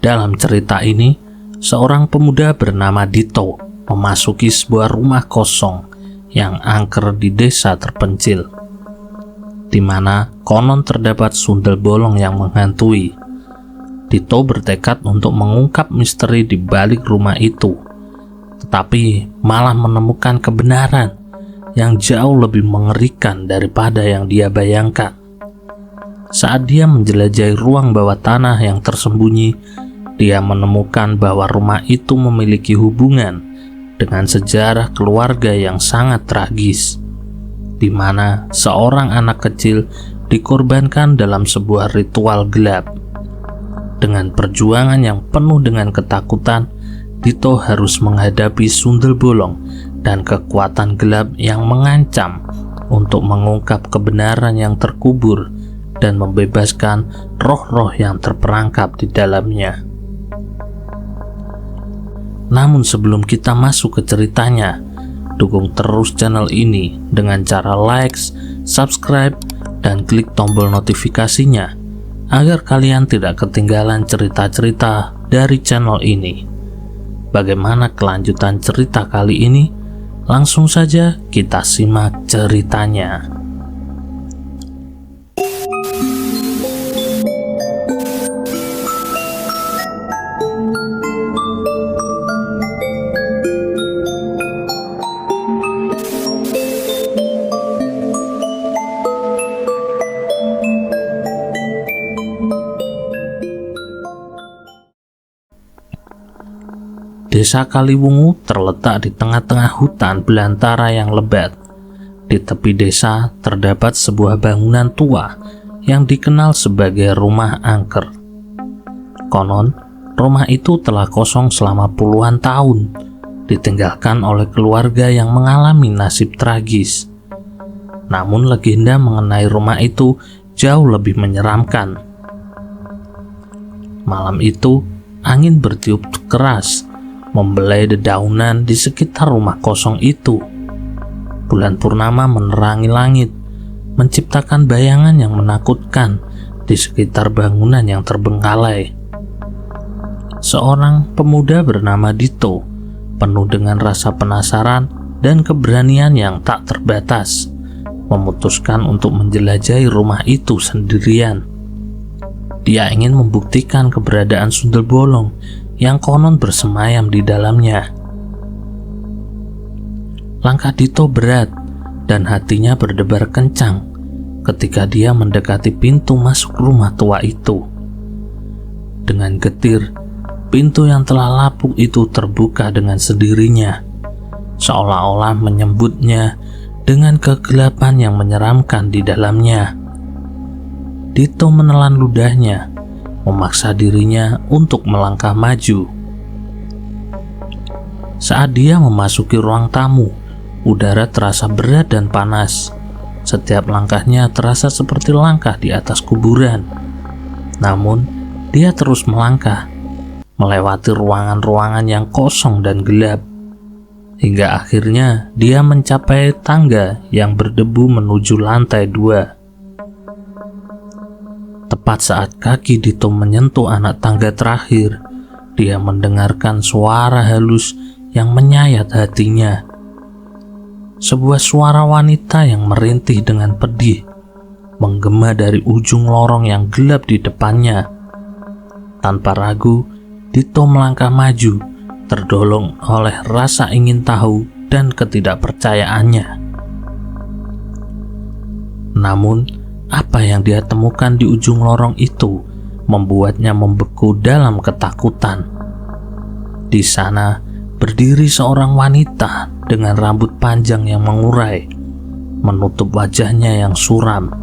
Dalam cerita ini, seorang pemuda bernama Dito memasuki sebuah rumah kosong yang angker di desa terpencil, di mana konon terdapat sundel bolong yang menghantui. Dito bertekad untuk mengungkap misteri di balik rumah itu, tetapi malah menemukan kebenaran yang jauh lebih mengerikan daripada yang dia bayangkan. Saat dia menjelajahi ruang bawah tanah yang tersembunyi, dia menemukan bahwa rumah itu memiliki hubungan dengan sejarah keluarga yang sangat tragis, di mana seorang anak kecil dikorbankan dalam sebuah ritual gelap. Dengan perjuangan yang penuh dengan ketakutan, Dito harus menghadapi sundel bolong dan kekuatan gelap yang mengancam untuk mengungkap kebenaran yang terkubur dan membebaskan roh-roh yang terperangkap di dalamnya. Namun sebelum kita masuk ke ceritanya, dukung terus channel ini dengan cara like, subscribe, dan klik tombol notifikasinya agar kalian tidak ketinggalan cerita-cerita dari channel ini. Bagaimana kelanjutan cerita kali ini? Langsung saja kita simak ceritanya. Desa Kaliwungu terletak di tengah-tengah hutan belantara yang lebat. Di tepi desa terdapat sebuah bangunan tua yang dikenal sebagai rumah angker. Konon, rumah itu telah kosong selama puluhan tahun, ditinggalkan oleh keluarga yang mengalami nasib tragis. Namun legenda mengenai rumah itu jauh lebih menyeramkan. Malam itu, angin bertiup keras, membelai dedaunan di sekitar rumah kosong itu. Bulan purnama menerangi langit, menciptakan bayangan yang menakutkan di sekitar bangunan yang terbengkalai. Seorang pemuda bernama Dito, penuh dengan rasa penasaran dan keberanian yang tak terbatas, memutuskan untuk menjelajahi rumah itu sendirian. Dia ingin membuktikan keberadaan sundel bolong yang konon bersemayam di dalamnya. Langkah Dito berat dan hatinya berdebar kencang ketika dia mendekati pintu masuk rumah tua itu. Dengan getir, pintu yang telah lapuk itu terbuka dengan sendirinya, seolah-olah menyambutnya dengan kegelapan yang menyeramkan di dalamnya. Dito menelan ludahnya, memaksa dirinya untuk melangkah maju. Saat dia memasuki ruang tamu, udara terasa berat dan panas. Setiap langkahnya terasa seperti langkah di atas kuburan. Namun, dia terus melangkah, melewati ruangan-ruangan yang kosong dan gelap, hingga akhirnya dia mencapai tangga yang berdebu menuju lantai 2. Tepat saat kaki Dito menyentuh anak tangga terakhir, dia mendengarkan suara halus yang menyayat hatinya. Sebuah suara wanita yang merintih dengan pedih, menggema dari ujung lorong yang gelap di depannya. Tanpa ragu, Dito melangkah maju, terdolong oleh rasa ingin tahu dan ketidakpercayaannya. Namun, apa yang dia temukan di ujung lorong itu membuatnya membeku dalam ketakutan. Di sana berdiri seorang wanita dengan rambut panjang yang mengurai, menutup wajahnya yang suram.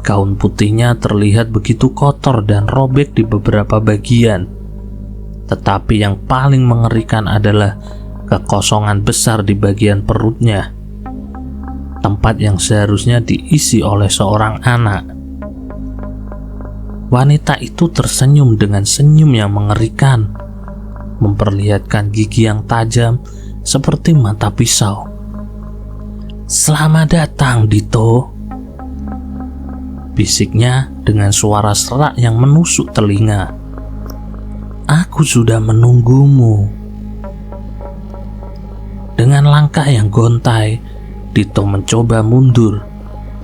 Gaun putihnya terlihat begitu kotor dan robek di beberapa bagian. Tetapi yang paling mengerikan adalah kekosongan besar di bagian perutnya, tempat yang seharusnya diisi oleh seorang anak. Wanita itu tersenyum dengan senyum yang mengerikan, memperlihatkan gigi yang tajam seperti mata pisau. "Selamat datang, Dito," bisiknya dengan suara serak yang menusuk telinga. Aku sudah menunggumu." Dengan langkah yang gontai, Dito mencoba mundur,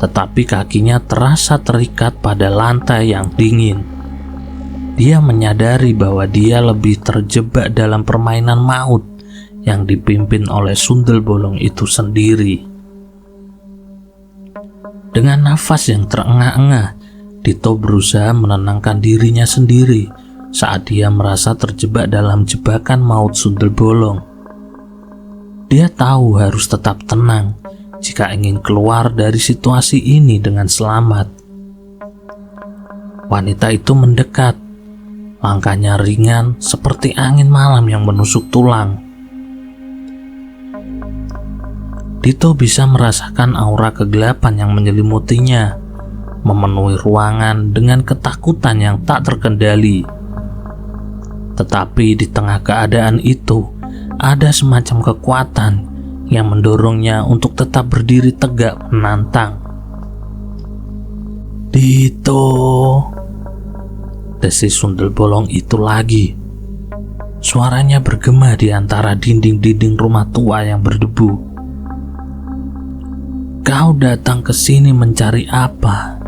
tetapi kakinya terasa terikat pada lantai yang dingin. Dia menyadari bahwa dia lebih terjebak dalam permainan maut yang dipimpin oleh sundel bolong itu sendiri. Dengan nafas yang terengah-engah, Dito berusaha menenangkan dirinya sendiri saat dia merasa terjebak dalam jebakan maut sundel bolong. Dia tahu harus tetap tenang jika ingin keluar dari situasi ini dengan selamat. Wanita itu mendekat. Langkahnya ringan seperti angin malam yang menusuk tulang. Dito bisa merasakan aura kegelapan yang menyelimutinya, memenuhi ruangan dengan ketakutan yang tak terkendali. Tetapi di tengah keadaan itu, ada semacam kekuatan yang mendorongnya untuk tetap berdiri tegak menantang. "Dito," desis sundel bolong itu lagi. Suaranya bergema di antara dinding-dinding rumah tua yang berdebu. "Kau datang ke sini mencari apa?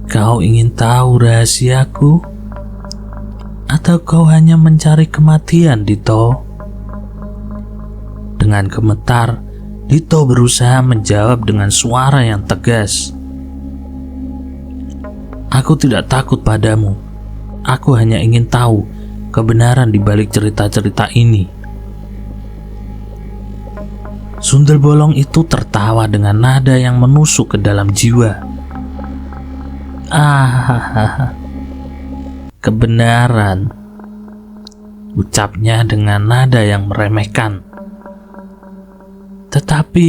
Kau ingin tahu rahasiaku? Atau kau hanya mencari kematian, Dito?" Dengan gemetar, Dito berusaha menjawab dengan suara yang tegas. "Aku tidak takut padamu. Aku hanya ingin tahu kebenaran di balik cerita-cerita ini." Sundel bolong itu tertawa dengan nada yang menusuk ke dalam jiwa. "Ah, kebenaran," ucapnya dengan nada yang meremehkan. "Tetapi,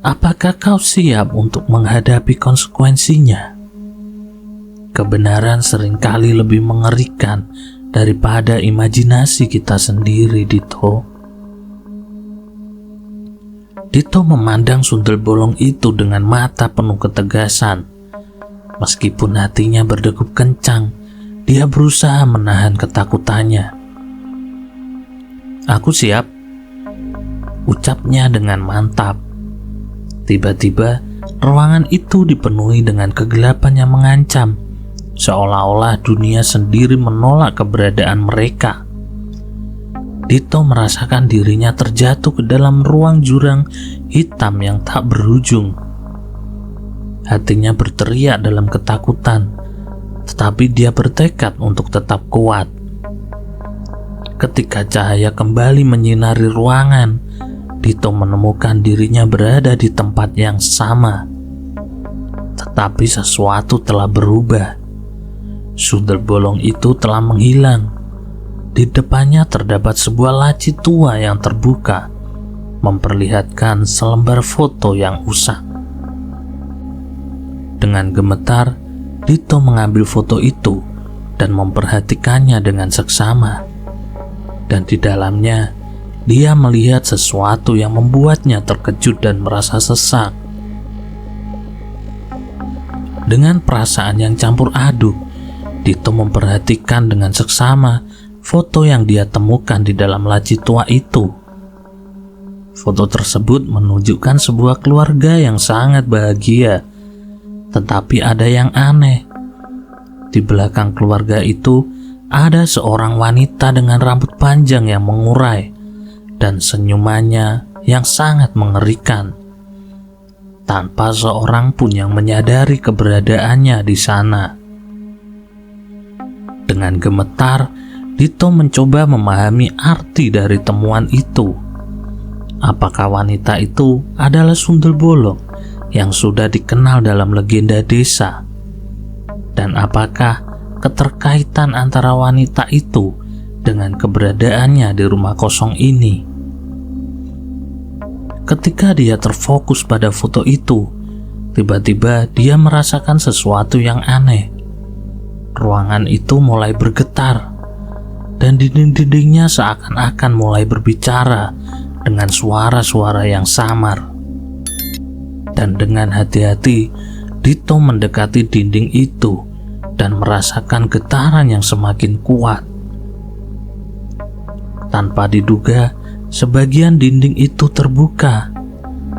apakah kau siap untuk menghadapi konsekuensinya? Kebenaran seringkali lebih mengerikan daripada imajinasi kita sendiri, Dito." Dito memandang sundel bolong itu dengan mata penuh ketegasan. Meskipun hatinya berdegup kencang, dia berusaha menahan ketakutannya. "Aku siap," ucapnya dengan mantap. Tiba-tiba, ruangan itu dipenuhi dengan kegelapan yang mengancam, seolah-olah dunia sendiri menolak keberadaan mereka. Dito merasakan dirinya terjatuh ke dalam ruang jurang hitam yang tak berujung. Hatinya berteriak dalam ketakutan, tetapi dia bertekad untuk tetap kuat. Ketika cahaya kembali menyinari ruangan, Dito menemukan dirinya berada di tempat yang sama. Tetapi sesuatu telah berubah. Sundel bolong itu telah menghilang. Di depannya terdapat sebuah laci tua yang terbuka, memperlihatkan selembar foto yang usang. Dengan gemetar, Dito mengambil foto itu dan memperhatikannya dengan seksama. Dan di dalamnya, dia melihat sesuatu yang membuatnya terkejut dan merasa sesak. Dengan perasaan yang campur aduk, Dito memperhatikan dengan seksama foto yang dia temukan di dalam laci tua itu. Foto tersebut menunjukkan sebuah keluarga yang sangat bahagia. Tetapi ada yang aneh. Di belakang keluarga itu ada seorang wanita dengan rambut panjang yang mengurai dan senyumannya yang sangat mengerikan. Tanpa seorang pun yang menyadari keberadaannya di sana. Dengan gemetar, Dito mencoba memahami arti dari temuan itu. Apakah wanita itu adalah sundel bolong yang sudah dikenal dalam legenda desa? Dan apakah keterkaitan antara wanita itu dengan keberadaannya di rumah kosong ini? Ketika dia terfokus pada foto itu, tiba-tiba dia merasakan sesuatu yang aneh. Ruangan itu mulai bergetar, dan dinding-dindingnya seakan-akan mulai berbicara dengan suara-suara yang samar. Dan dengan hati-hati, Dito mendekati dinding itu dan merasakan getaran yang semakin kuat. Tanpa diduga, sebagian dinding itu terbuka,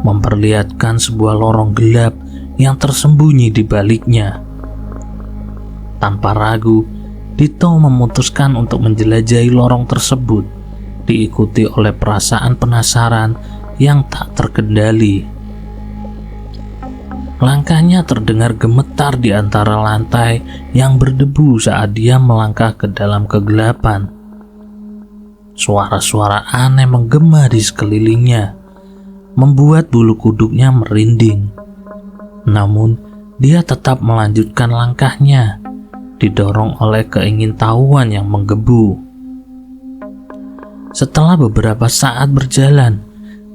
memperlihatkan sebuah lorong gelap yang tersembunyi di baliknya. Tanpa ragu, Dito memutuskan untuk menjelajahi lorong tersebut, diikuti oleh perasaan penasaran yang tak terkendali. Langkahnya terdengar gemetar di antara lantai yang berdebu saat dia melangkah ke dalam kegelapan. Suara-suara aneh menggema di sekelilingnya, membuat bulu kuduknya merinding. Namun, dia tetap melanjutkan langkahnya, didorong oleh keingintahuan yang menggebu. Setelah beberapa saat berjalan,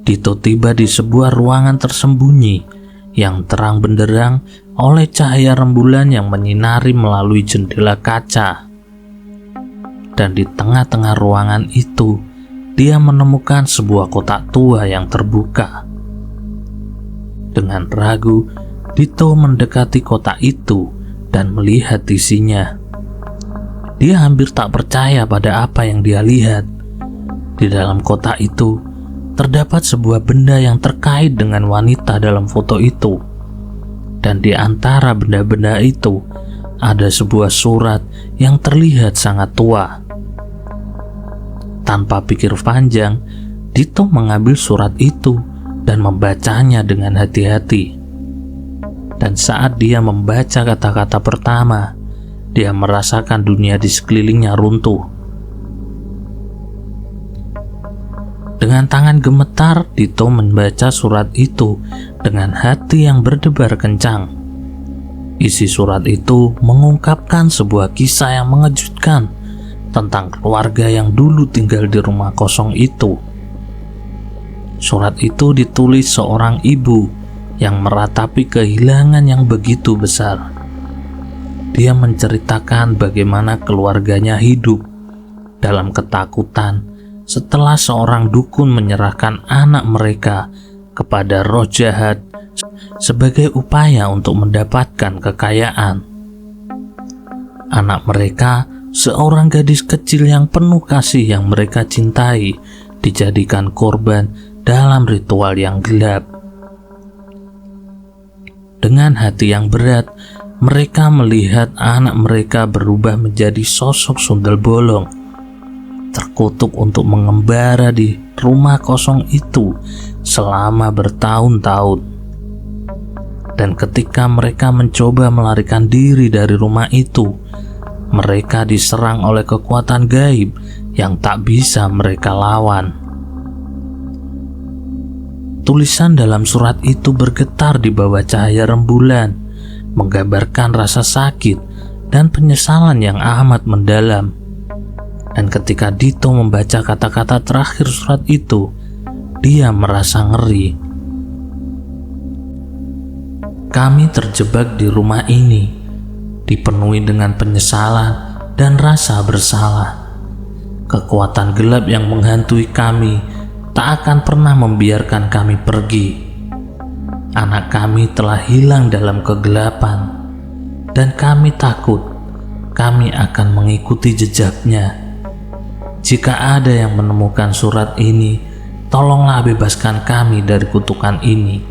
Dito tiba di sebuah ruangan tersembunyi yang terang benderang oleh cahaya rembulan yang menyinari melalui jendela kaca. Dan di tengah-tengah ruangan itu, dia menemukan sebuah kotak tua yang terbuka. Dengan ragu, Dito mendekati kotak itu dan melihat isinya. Dia hampir tak percaya pada apa yang dia lihat. Di dalam kotak itu terdapat sebuah benda yang terkait dengan wanita dalam foto itu. Dan di antara benda-benda itu ada sebuah surat yang terlihat sangat tua. Tanpa pikir panjang, Dito mengambil surat itu dan membacanya dengan hati-hati. Dan saat dia membaca kata-kata pertama, dia merasakan dunia di sekelilingnya runtuh. Dengan tangan gemetar, Dito membaca surat itu dengan hati yang berdebar kencang. Isi surat itu mengungkapkan sebuah kisah yang mengejutkan tentang keluarga yang dulu tinggal di rumah kosong itu. Surat itu ditulis seorang ibu yang meratapi kehilangan yang begitu besar. Dia menceritakan bagaimana keluarganya hidup dalam ketakutan setelah seorang dukun menyerahkan anak mereka kepada roh jahat sebagai upaya untuk mendapatkan kekayaan. Anak mereka, seorang gadis kecil yang penuh kasih yang mereka cintai, dijadikan korban dalam ritual yang gelap. Dengan hati yang berat, mereka melihat anak mereka berubah menjadi sosok sundel bolong, terkutuk untuk mengembara di rumah kosong itu selama bertahun-tahun. Dan ketika mereka mencoba melarikan diri dari rumah itu, mereka diserang oleh kekuatan gaib yang tak bisa mereka lawan. Tulisan dalam surat itu bergetar di bawah cahaya rembulan, menggambarkan rasa sakit dan penyesalan yang amat mendalam. Dan ketika Dito membaca kata-kata terakhir surat itu, dia merasa ngeri. Kami terjebak di rumah ini, dipenuhi dengan penyesalan dan rasa bersalah. Kekuatan gelap yang menghantui kami tak akan pernah membiarkan kami pergi. Anak kami telah hilang dalam kegelapan, dan kami takut kami akan mengikuti jejaknya. Jika ada yang menemukan surat ini, tolonglah bebaskan kami dari kutukan ini.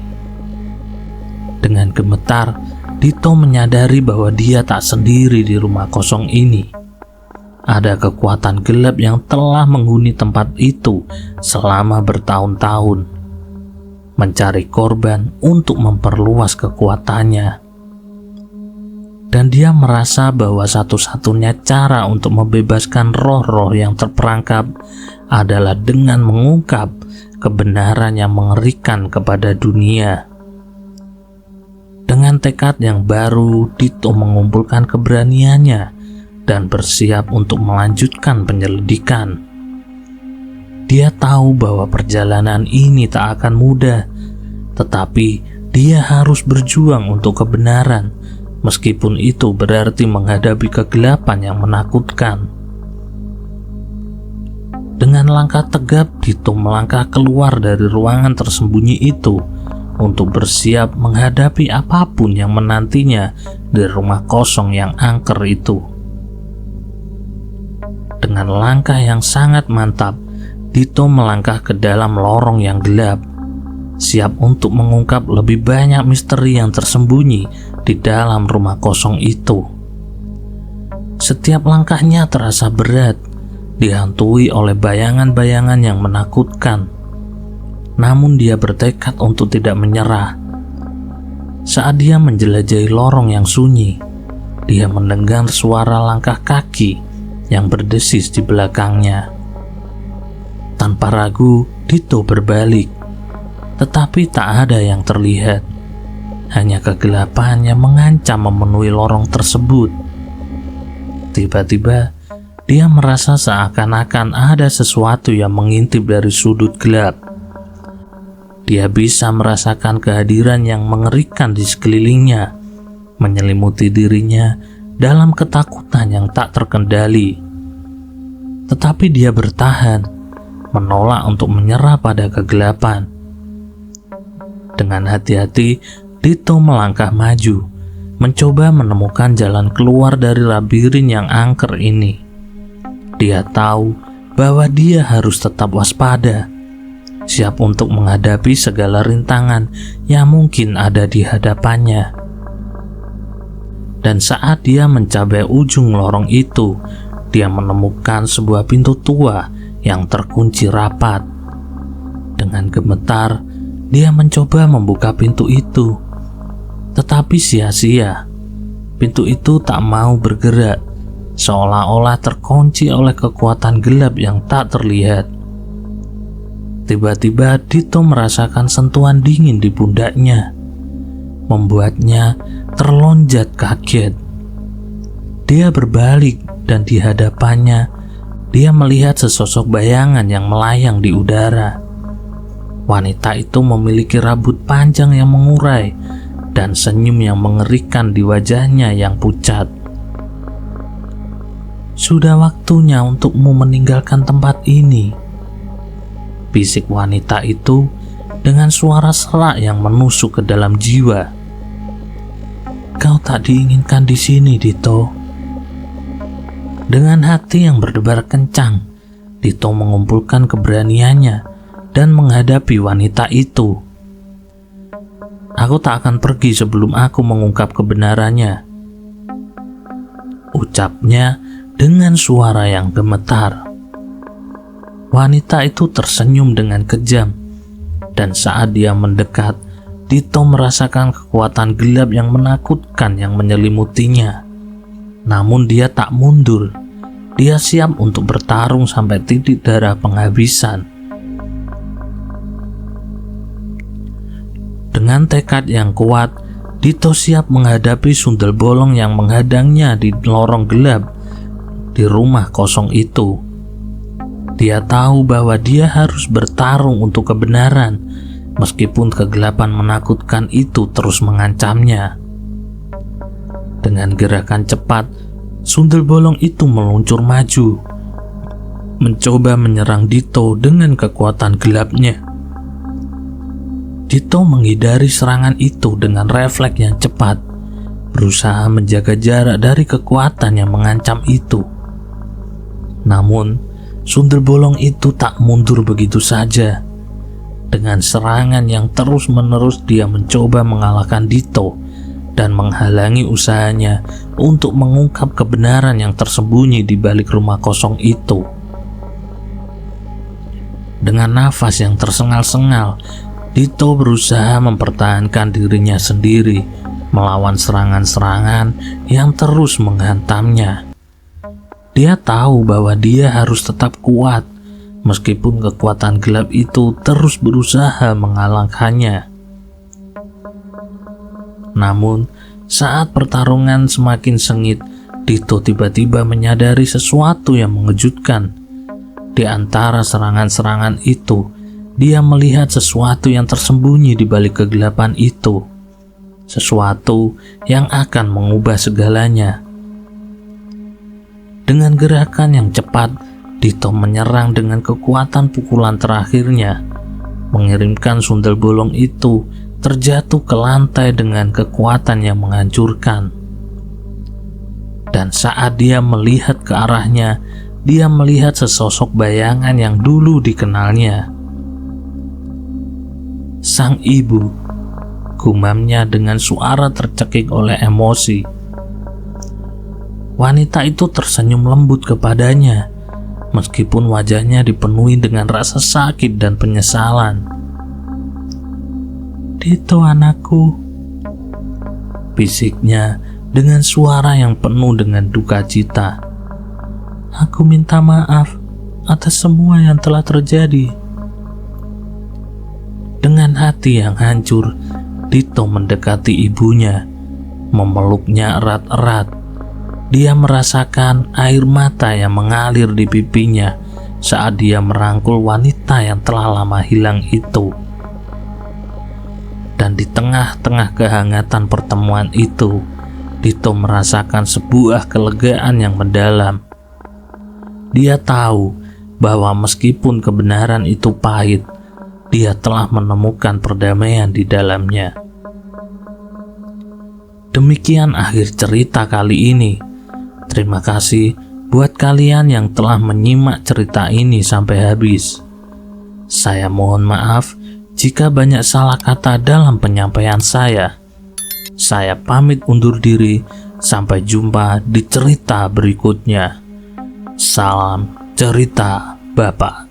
Dengan gemetar, Dito menyadari bahwa dia tak sendiri di rumah kosong ini. Ada kekuatan gelap yang telah menghuni tempat itu selama bertahun-tahun, mencari korban untuk memperluas kekuatannya. Dan dia merasa bahwa satu-satunya cara untuk membebaskan roh-roh yang terperangkap adalah dengan mengungkap kebenaran yang mengerikan kepada dunia. Dengan tekad yang baru, Dito mengumpulkan keberaniannya dan bersiap untuk melanjutkan penyelidikan. Dia tahu bahwa perjalanan ini tak akan mudah, tetapi dia harus berjuang untuk kebenaran, meskipun itu berarti menghadapi kegelapan yang menakutkan. Dengan langkah tegap, Dito melangkah keluar dari ruangan tersembunyi itu untuk bersiap menghadapi apapun yang menantinya di rumah kosong yang angker itu. Dengan langkah yang sangat mantap, Dito melangkah ke dalam lorong yang gelap, siap untuk mengungkap lebih banyak misteri yang tersembunyi di dalam rumah kosong itu. Setiap langkahnya terasa berat, dihantui oleh bayangan-bayangan yang menakutkan. Namun dia bertekad untuk tidak menyerah. Saat dia menjelajahi lorong yang sunyi, dia mendengar suara langkah kaki yang berdesis di belakangnya. Tanpa ragu, Dito berbalik, tetapi tak ada yang terlihat. Hanya kegelapan yang mengancam memenuhi lorong tersebut. Tiba-tiba, dia merasa seakan-akan ada sesuatu yang mengintip dari sudut gelap. Dia bisa merasakan kehadiran yang mengerikan di sekelilingnya, menyelimuti dirinya dalam ketakutan yang tak terkendali. Tetapi dia bertahan, menolak untuk menyerah pada kegelapan. Dengan hati-hati, Dito melangkah maju, mencoba menemukan jalan keluar dari labirin yang angker ini. Dia tahu bahwa dia harus tetap waspada, siap untuk menghadapi segala rintangan yang mungkin ada di hadapannya. Dan saat dia mencapai ujung lorong itu, dia menemukan sebuah pintu tua yang terkunci rapat. Dengan gemetar, dia mencoba membuka pintu itu, tetapi sia-sia. Pintu itu tak mau bergerak, seolah-olah terkunci oleh kekuatan gelap yang tak terlihat. Tiba-tiba Dito merasakan sentuhan dingin di pundaknya, membuatnya terlonjat kaget. Dia berbalik dan di hadapannya dia melihat sesosok bayangan yang melayang di udara. Wanita itu memiliki rambut panjang yang mengurai dan senyum yang mengerikan di wajahnya yang pucat. "Sudah waktunya untukmu meninggalkan tempat ini," bisik wanita itu dengan suara serak yang menusuk ke dalam jiwa. "Kau tak diinginkan di sini, Dito." Dengan hati yang berdebar kencang, Dito mengumpulkan keberaniannya dan menghadapi wanita itu. "Aku tak akan pergi sebelum aku mengungkap kebenarannya," ucapnya dengan suara yang gemetar. Wanita itu tersenyum dengan kejam, dan saat dia mendekat, Dito merasakan kekuatan gelap yang menakutkan yang menyelimutinya. Namun dia tak mundur. Dia siap untuk bertarung sampai titik darah penghabisan. Dengan tekad yang kuat, Dito siap menghadapi sundel bolong yang menghadangnya di lorong gelap di rumah kosong itu. Dia tahu bahwa dia harus bertarung untuk kebenaran, meskipun kegelapan menakutkan itu terus mengancamnya. Dengan gerakan cepat, sundel bolong itu meluncur maju, mencoba menyerang Dito dengan kekuatan gelapnya. Dito menghindari serangan itu dengan refleks yang cepat, berusaha menjaga jarak dari kekuatan yang mengancam itu. Namun, sundel bolong itu tak mundur begitu saja. Dengan serangan yang terus-menerus, dia mencoba mengalahkan Dito dan menghalangi usahanya untuk mengungkap kebenaran yang tersembunyi di balik rumah kosong itu. Dengan nafas yang tersengal-sengal, Dito berusaha mempertahankan dirinya sendiri melawan serangan-serangan yang terus menghantamnya. Dia tahu bahwa dia harus tetap kuat, meskipun kekuatan gelap itu terus berusaha mengalahkannya. Namun, saat pertarungan semakin sengit, Dito tiba-tiba menyadari sesuatu yang mengejutkan. Di antara serangan-serangan itu, dia melihat sesuatu yang tersembunyi di balik kegelapan itu. Sesuatu yang akan mengubah segalanya. Dengan gerakan yang cepat, Dito menyerang dengan kekuatan pukulan terakhirnya, mengirimkan sundel bolong itu terjatuh ke lantai dengan kekuatan yang menghancurkan. Dan saat dia melihat ke arahnya, dia melihat sesosok bayangan yang dulu dikenalnya. "Sang ibu," gumamnya dengan suara tercekik oleh emosi. Wanita itu tersenyum lembut kepadanya, meskipun wajahnya dipenuhi dengan rasa sakit dan penyesalan. "Dito, anakku," bisiknya dengan suara yang penuh dengan duka cita. "Aku minta maaf atas semua yang telah terjadi." Dengan hati yang hancur, Dito mendekati ibunya, memeluknya erat-erat. Dia merasakan air mata yang mengalir di pipinya saat dia merangkul wanita yang telah lama hilang itu. Dan di tengah-tengah kehangatan pertemuan itu, Dito merasakan sebuah kelegaan yang mendalam. Dia tahu bahwa meskipun kebenaran itu pahit, dia telah menemukan perdamaian di dalamnya. Demikian akhir cerita kali ini. Terima kasih buat kalian yang telah menyimak cerita ini sampai habis. Saya mohon maaf jika banyak salah kata dalam penyampaian saya. Saya pamit undur diri, sampai jumpa di cerita berikutnya. Salam cerita Bapak.